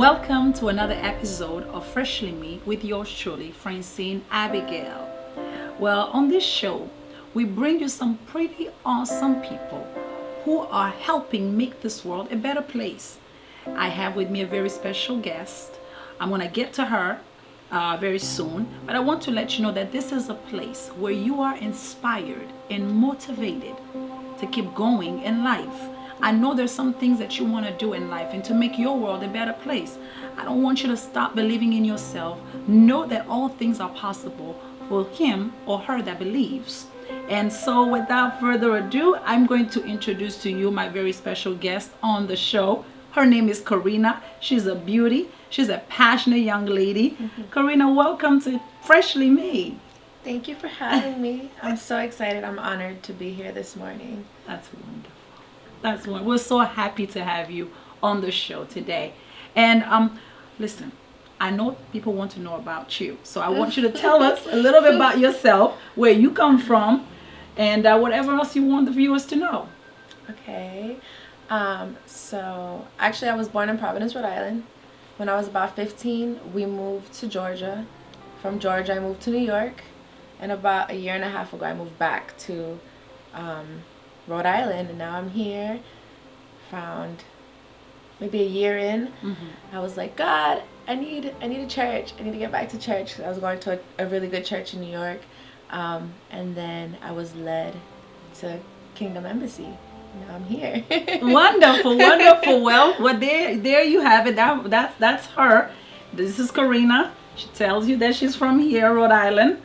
Welcome to another episode of Freshly Me with yours truly, Francine Abigail. Well, on this show, we bring you some pretty awesome people who are helping make this world a better place. I have with me a very special guest. I'm going to get to her very soon, but I want to let you know that this is a place where you are inspired and motivated to keep going in life. I know there's some things that you want to do in life and to make your world a better place. I don't want you to stop believing in yourself. Know that all things are possible for him or her that believes. And so without further ado, I'm going to introduce to you my very special guest on the show. Her name is Karina. She's a beauty. She's a passionate young lady. Karina, welcome to Freshly Me. Thank you for having me. I'm so excited. I'm honored to be here this morning. That's wonderful. That's wonderful. We're so happy to have you on the show today. And listen, I know people want to know about you. So I want you to tell us a little bit about yourself, where you come from, and whatever else you want the viewers to know. Okay. So actually I was born in Providence, Rhode Island. When I was about 15, we moved to Georgia. From Georgia, I moved to New York. And about a year and a half ago, I moved back to Rhode Island, and now I'm here. Found maybe a year in, I was like, God, I need a church. I need to get back to church. I was going to a really good church in New York, and then I was led to Kingdom Embassy. Now I'm here. Wonderful, wonderful. Well, there you have it. That's her. This is Karina. She tells you that she's from here, Rhode Island.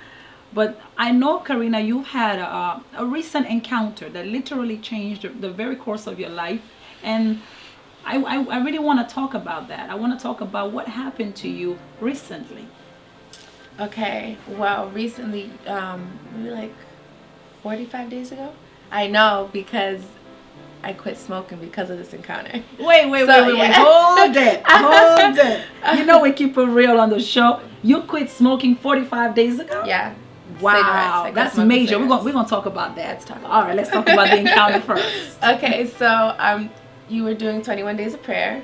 But I know, Karina, you had a recent encounter that literally changed the very course of your life. And I really want to talk about that. I want to talk about what happened to you recently. Okay, well, recently, maybe like 45 days ago. I know, because I quit smoking because of this encounter. Wait. Hold it. You know we keep it real on the show. You quit smoking 45 days ago? Yeah. Wow, that's major. Cigarettes. We're gonna talk about that. All right, let's talk about the encounter first. Okay, so you were doing 21 days of prayer.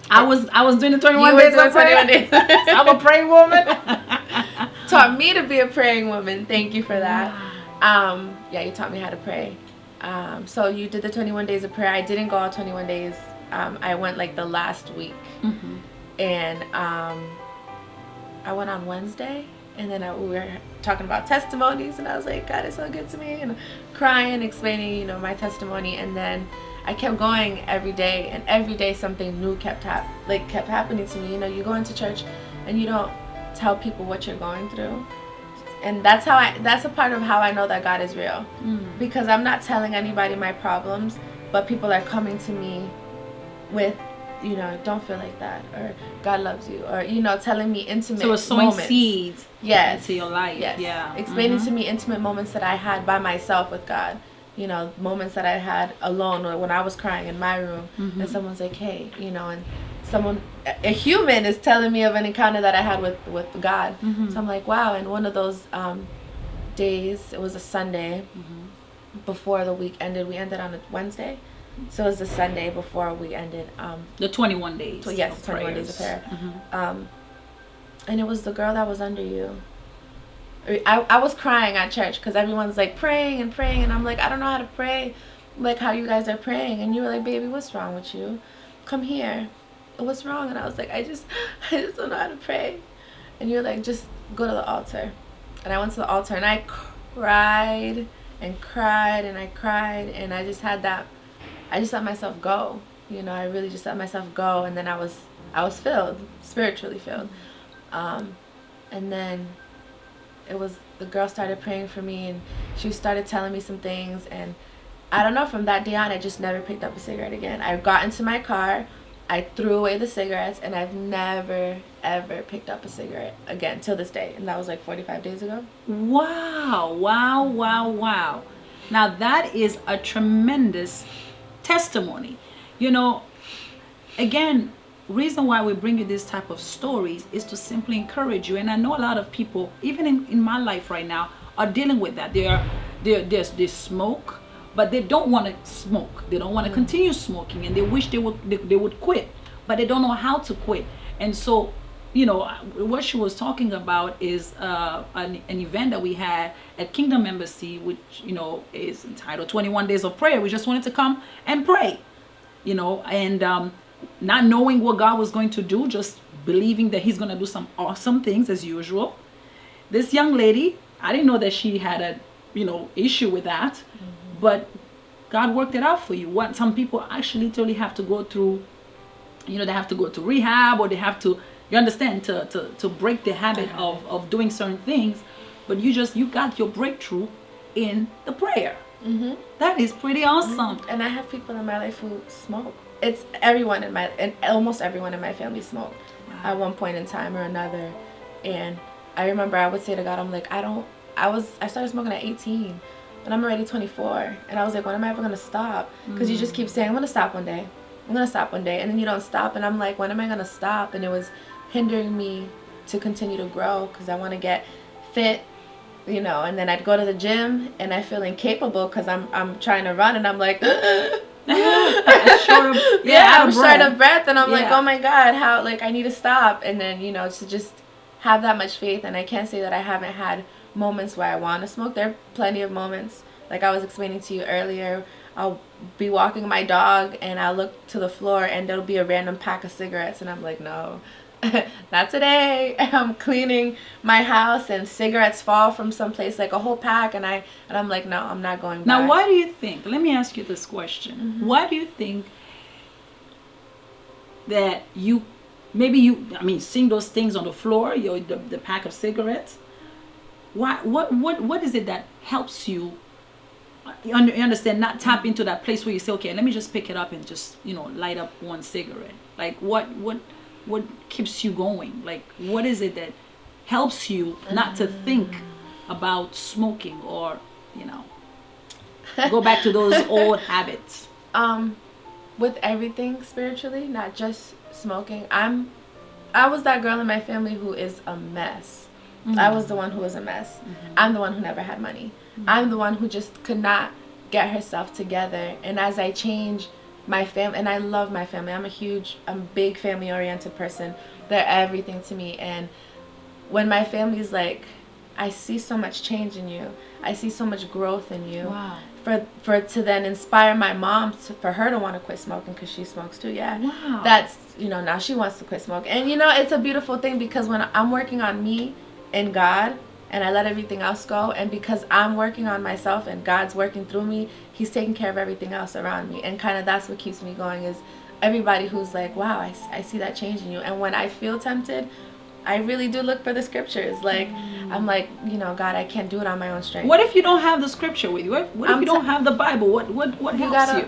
I was doing the 21 days of prayer. 21 days. I'm a praying woman. Taught me to be a praying woman. Thank you for that. Yeah, you taught me how to pray. So you did the 21 days of prayer. I didn't go all 21 days. I went like the last week, and I went on Wednesday. And then we were talking about testimonies, and I was like, God is so good to me, and crying, explaining, my testimony. And then I kept going every day, and every day something new kept happening to me. You go into church, and you don't tell people what you're going through, and that's a part of how I know that God is real, because I'm not telling anybody my problems, but people are coming to me with, don't feel like that, or God loves you, or telling me intimate moments. So it's sowing seeds into your life. Yes. Yeah. Explaining to me intimate moments that I had by myself with God. Moments that I had alone, or when I was crying in my room, and someone's like, hey, and a human is telling me of an encounter that I had with God. So I'm like, wow. And one of those days, it was a Sunday before the week ended. We ended on a Wednesday. So it was the Sunday before we ended. The 21 days. Yes, 21 days of prayer. And it was the girl that was under you. I was crying at church because everyone's like praying, and I'm like, I don't know how to pray like how you guys are praying. And you were like, baby, what's wrong with you? Come here. What's wrong? And I was like, I just don't know how to pray. And you were like, just go to the altar. And I went to the altar, and I cried and cried and I cried, and I just let myself go. I really just let myself go, and then I was filled, spiritually filled. And then the girl started praying for me, and she started telling me some things, and I don't know, from that day on, I just never picked up a cigarette again. I got into my car, I threw away the cigarettes, and I've never, ever picked up a cigarette again till this day. And that was like 45 days ago. Wow. Now that is a tremendous testimony. Again, reason why we bring you this type of stories is to simply encourage you. And I know a lot of people, even in my life right now, are dealing with that. They smoke, but they don't want to smoke. They don't want to continue smoking, and they wish they would quit. but they don't know how to quit. And so, what she was talking about is an event that we had at Kingdom Embassy, which, is entitled 21 Days of Prayer. We just wanted to come and pray, and not knowing what God was going to do, just believing that he's going to do some awesome things as usual. This young lady, I didn't know that she had a, issue with that, but God worked it out for you. What some people actually literally have to go through, they have to go to rehab, or they have to, you understand, to break the habit of doing certain things. But you got your breakthrough in the prayer. That is pretty awesome. And I have people in my life who smoke. It's almost everyone in my family smoked at one point in time or another. And I remember I would say to God, I'm like, I started smoking at 18 and I'm already 24. And I was like, when am I ever going to stop? Because you just keep saying, I'm going to stop one day. I'm going to stop one day. And then you don't stop. And I'm like, when am I going to stop? And it was hindering me to continue to grow because I want to get fit, and then I'd go to the gym and I feel incapable because I'm trying to run and I'm like, I'm short of breath. And I'm like, oh my God, how, like, I need to stop. And then, to just have that much faith. And I can't say that I haven't had moments where I want to smoke. There are plenty of moments, like I was explaining to you earlier. I'll be walking my dog and I'll look to the floor and there'll be a random pack of cigarettes and I'm like, no, not today. I'm cleaning my house and cigarettes fall from someplace, like a whole pack, and I'm like, no, I'm not going back. Now, why do you think, let me ask you this question. Why do you think that seeing those things on the floor, the pack of cigarettes, what is it that helps you, you understand, not tap into that place where you say, okay, let me just pick it up and just, light up one cigarette? Like, what keeps you going? Like, what is it that helps you not to think about smoking or, go back to those old habits? With everything spiritually, not just smoking. I was that girl in my family who is a mess. I was the one who was a mess. I'm the one who never had money. I'm the one who just could not get herself together. And as I change my family, and I love my family, I'm a big family oriented person. They're everything to me. And when my family's like, I see so much change in you, I see so much growth in you. Wow. For it to then inspire my mom for her to want to quit smoking, because she smokes too. Wow. That's, now she wants to quit smoking. And it's a beautiful thing, because when I'm working on me and God, and I let everything else go, and because I'm working on myself and God's working through me, he's taking care of everything else around me. And kind of that's what keeps me going, is everybody who's like, wow, I see that change in you. And when I feel tempted, I really do look for the scriptures. Like, I'm like, God, I can't do it on my own strength. What if you don't have the scripture with you? What if you don't have the Bible? What helps you?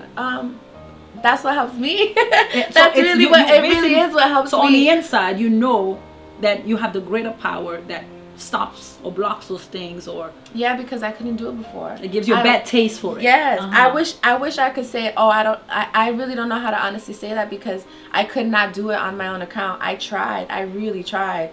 That's what helps me. It really is what helps me. So on the inside, you know that you have the greater power that stops or blocks those things, or because I couldn't do it before. It gives you a bad taste for it. Yes. I wish I could say, I really don't know how to honestly say that, because I could not do it on my own account. I really tried,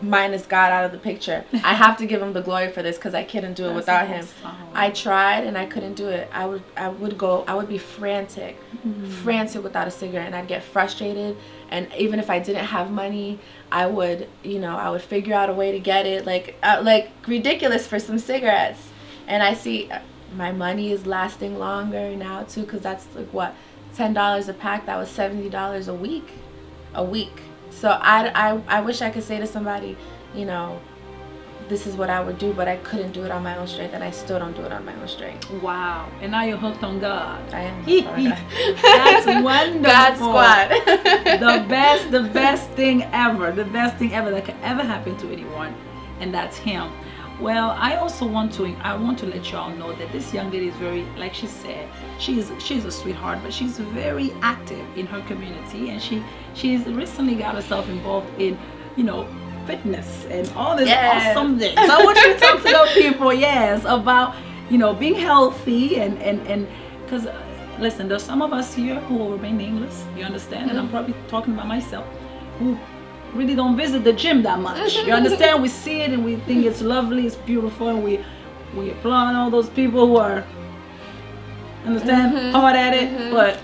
minus God out of the picture. I have to give him the glory for this, because I couldn't do it without him. I tried and I couldn't do it. I would be frantic without a cigarette, and I'd get frustrated. And even if I didn't have money, I would figure out a way to get it, like ridiculous for some cigarettes. And I see my money is lasting longer now too, because that's like what, $10 a pack. That was $70 a week. So I wish I could say to somebody, this is what I would do, but I couldn't do it on my own strength, and I still don't do it on my own strength. Wow. And now you're hooked on God. I am hooked on God. That's wonderful. God squad. the best thing ever that could ever happen to anyone, and that's him. Well, I want to let y'all know that this young lady is very, like she said, she's a sweetheart, but she's very active in her community, and she's recently got herself involved in, fitness and all this awesome things. So I want you to talk to those people, about, being healthy and because listen, there's some of us here who will remain nameless, you understand, and I'm probably talking about myself, who really don't visit the gym that much. You understand? We see it and we think it's lovely, it's beautiful, and we applaud all those people who are hard at it, but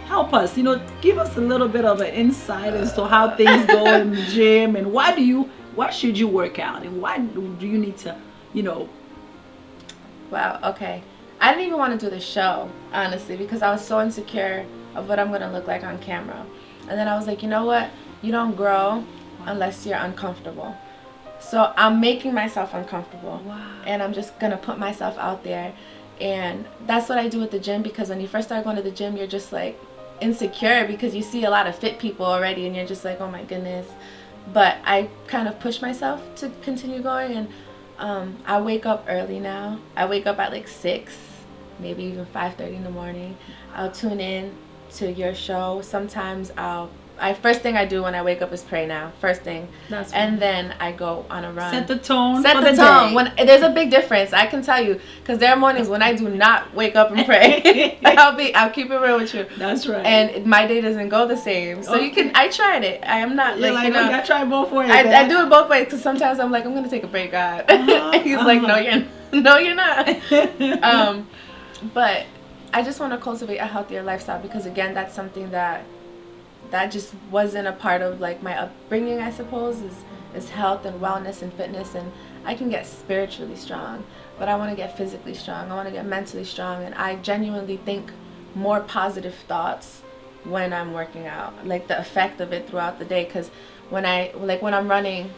help us, give us a little bit of an insight as to how things go in the gym, and why should you work out, and why do you need to, Wow, okay. I didn't even want to do the show, honestly, because I was so insecure of what I'm going to look like on camera. And then I was like, you know what? You don't grow unless you're uncomfortable. So I'm making myself uncomfortable. Wow. And I'm just going to put myself out there. And that's what I do at the gym, because when you first start going to the gym, you're just like insecure because you see a lot of fit people already and you're just like, oh my goodness. But I kind of push myself to continue going, and I wake up early now. I wake up at like 6, maybe even 5:30 in the morning. I'll tune in to your show. Sometimes first thing I do when I wake up is pray now. First thing. That's and right. then I go on a run. Set the tone. Set for the the tone. day. When there's a big difference, I can tell you, because there are mornings when I do not wake up and pray. I'll keep it real with you. That's right. And my day doesn't go the same. So I tried it. I am not You're like, I try both ways. I do it both ways, because sometimes I'm like, I'm gonna take a break, God. He's like, no, you're not. But I just want to cultivate a healthier lifestyle, because again, that's something that just wasn't a part of like my upbringing, I suppose, is health and wellness and fitness. And I can get spiritually strong, but I want to get physically strong. I want to get mentally strong, and I genuinely think more positive thoughts when I'm working out, like the effect of it throughout the day. Because when I'm running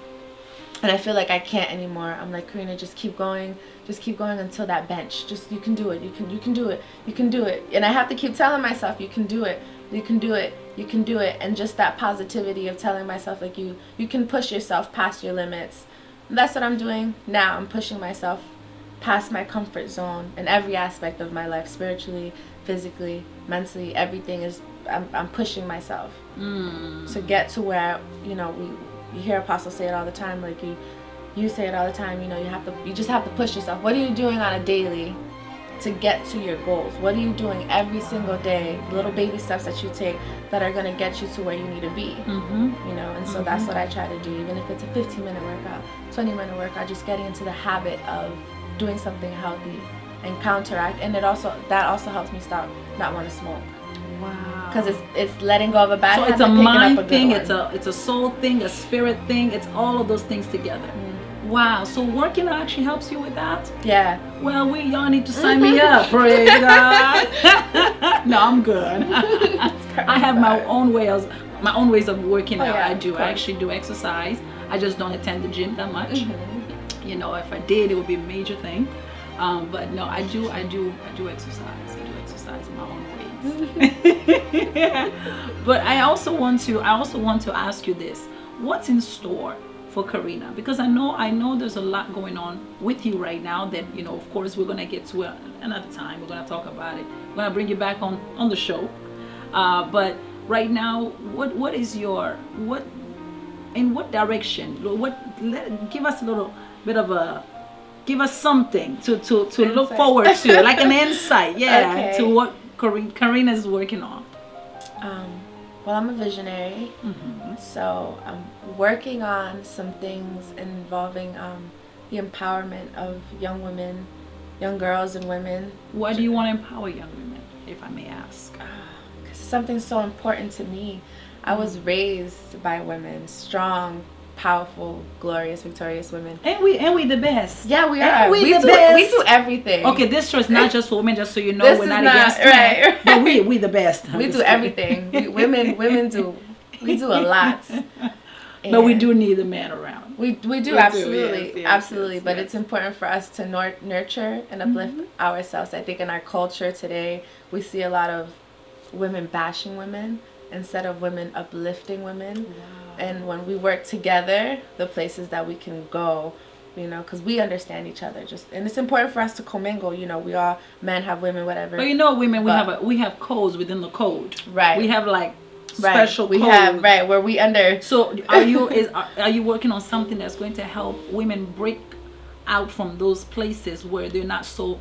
and I feel like I can't anymore, I'm like, Karina, just keep going until that bench. Just, you can do it. You can do it. You can do it. And I have to keep telling myself, you can do it. You can do it. You can do it. And just that positivity of telling myself, like, you can push yourself past your limits. And that's what I'm doing now. I'm pushing myself past my comfort zone in every aspect of my life, spiritually, physically, mentally. Everything is, I'm pushing myself to get to where, you hear apostles say it all the time, like you say it all the time, you just have to push yourself. What are you doing on a daily to get to your goals? What are you doing every single day, little baby steps that you take that are going to get you to where you need to be? And so that's what I try to do, even if it's a 15-minute workout, 20-minute workout, just getting into the habit of doing something healthy and counteract. And that also helps me stop not want to smoke. Wow. Because it's letting go of a bad habit. So it's a mind thing, it's it's a soul thing, a spirit thing. It's all of those things together. Wow. So working out actually helps you with that? Yeah. Well, y'all need to sign me up. Praise God. No, I'm good. I have my own ways of working out. Yeah, I actually do exercise. I just don't attend the gym that much. If I did, it would be a major thing. But no, I do exercise. I do exercise in my own ways. But I also want to ask you this: what's in store for Karina? Because I know there's a lot going on with you right now that, of course, we're gonna get to another time. We're gonna talk about it. We're gonna bring you back on the show. But right now, what is in what direction? Give us a little bit of give us something to look forward to, like an insight, Okay. to what Karina is working on. Well, I'm a visionary, so I'm working on some things involving the empowerment of young women, young girls and women. Why do you want to empower young women, if I may ask? Because something's so important to me. I was raised by women, strong, powerful, glorious, victorious women. And we the best. Yeah, we And are. we the do, best. we do everything. Okay, this show is not just for women, just so you know. This We're is not not- against right, men, but we the best. I'm We just do kidding. everything. Women do. We do a lot. But we And do need a man around. We do, do, absolutely. yes, Absolutely. yes, But yes. it's important for us to nurture and uplift ourselves. I think in our culture today, we see a lot of women bashing women instead of women uplifting women. Wow. And when we work together, the places that we can go, because we understand each other. And it's important for us to commingle. We all, men have women, whatever. But women, we have codes within the code. Right. We have like special we codes. have where we under. So are you working on something that's going to help women break out from those places where they're not so,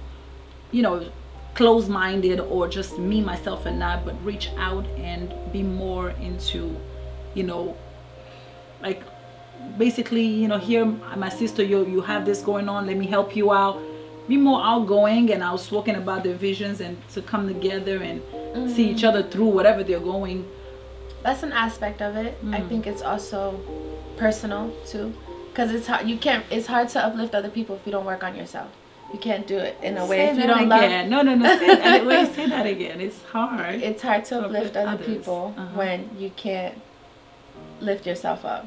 closed-minded or just me, myself, and I, but reach out and be more into, like basically, here, my sister, you have this going on, let me help you out. Be more outgoing and outspoken about their visions, and to come together and see each other through whatever they're going. That's an aspect of it. I think it's also personal too, because it's hard. It's hard to uplift other people if you don't work on yourself. You can't do it in a way if you don't love. No. Say that again. It's hard. It's hard to uplift other people Uh-huh. when you can't lift yourself up.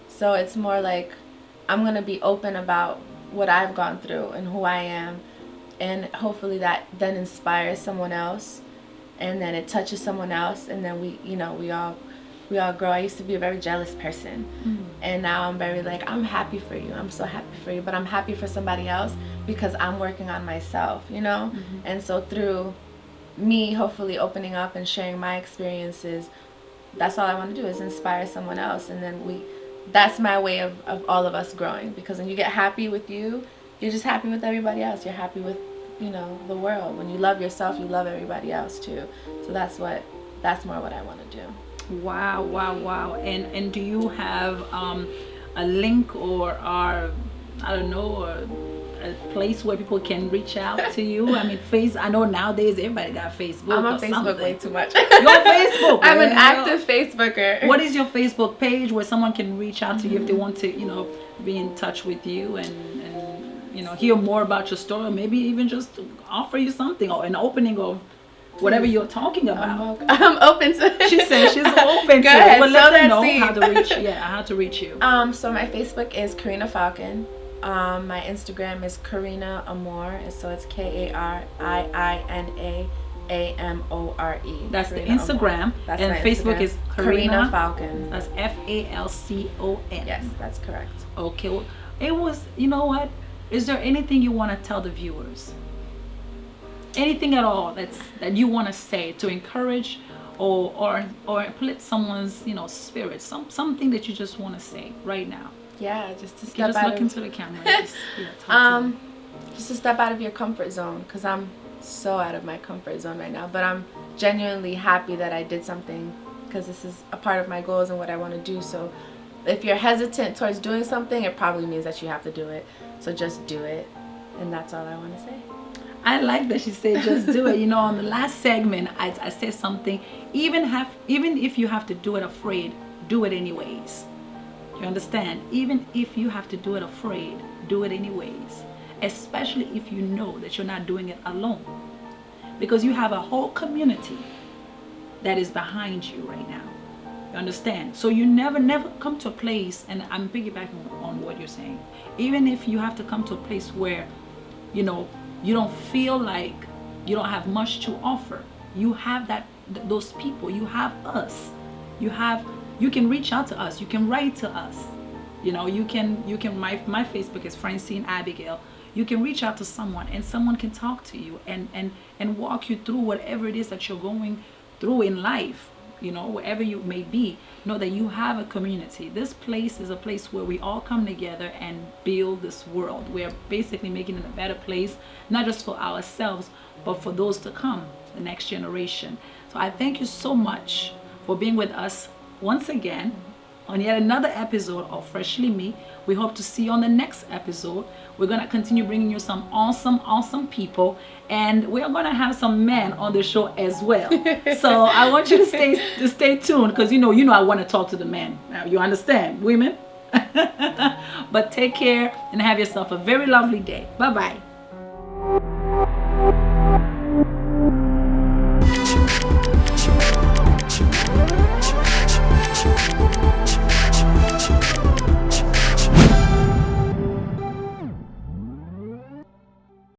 So it's more like I'm gonna be open about what I've gone through and who I am, and hopefully that then inspires someone else, and then it touches someone else, and then we all grow. I used to be a very jealous person, and now I'm very like, I'm happy for you. I'm so happy for you, but I'm happy for somebody else because I'm working on myself, And so through me hopefully opening up and sharing my experiences, that's all I want to do is inspire someone else, and then that's my way of all of us growing, because when you get happy with you're just happy with everybody else. You're happy with the world. When you love yourself, you love everybody else too. So that's more what I want to do. Wow. And do you have a link or I don't know, a place where people can reach out to you? I mean, I know nowadays everybody got Facebook. I'm on Facebook way too much. You're on Facebook. I'm an active Facebooker. What is your Facebook page where someone can reach out to you if they want to, be in touch with you and hear more about your story, or maybe even just offer you something or an opening of whatever you're talking about? I'm open to it. She says she's open to ahead, it. But let them know seed. how to reach you. So my Facebook is Karina Falcon. My Instagram is Karina Amore, so it's KARIINAAMORE. That's Karina the Instagram. That's and my Facebook Instagram. is Karina Falcon. That's FALCON. Yes, that's correct. Okay. Well, it was, you know what? Is there anything you want to tell the viewers? Anything at all that you want to say to encourage or uplift someone's spirit? Something that you just want to say right now. Yeah, just to You just look into the camera. And talk to me. Just to step out of your comfort zone, because I'm so out of my comfort zone right now. But I'm genuinely happy that I did something, because this is a part of my goals and what I want to do. So if you're hesitant towards doing something, it probably means that you have to do it. So just do it, and that's all I want to say. I like that she said just do it. On the last segment, I said something. Even if you have to do it afraid, do it anyways. You understand? Even if you have to do it afraid, do it anyways. Especially if you know that you're not doing it alone. Because you have a whole community that is behind you right now. You understand? So you never come to a place, and I'm piggybacking on what you're saying. Even if you have to come to a place where, you don't feel like you don't have much to offer. You have those people. You have us. You can reach out to us. You can write to us. You can my Facebook is Francine Abigail. You can reach out to someone, and someone can talk to you and walk you through whatever it is that you're going through in life. Wherever you may be, know that you have a community. This place is a place where we all come together and build this world. We're basically making it a better place, not just for ourselves, but for those to come, the next generation. So I thank you so much for being with us once again on yet another episode of Freshly Me. We hope to see you on the next episode. We're going to continue bringing you some awesome people, and we're going to have some men on the show as well. So I want you to stay tuned, because I want to talk to the men. Now, you understand, women? But take care and have yourself a very lovely day. Bye-bye.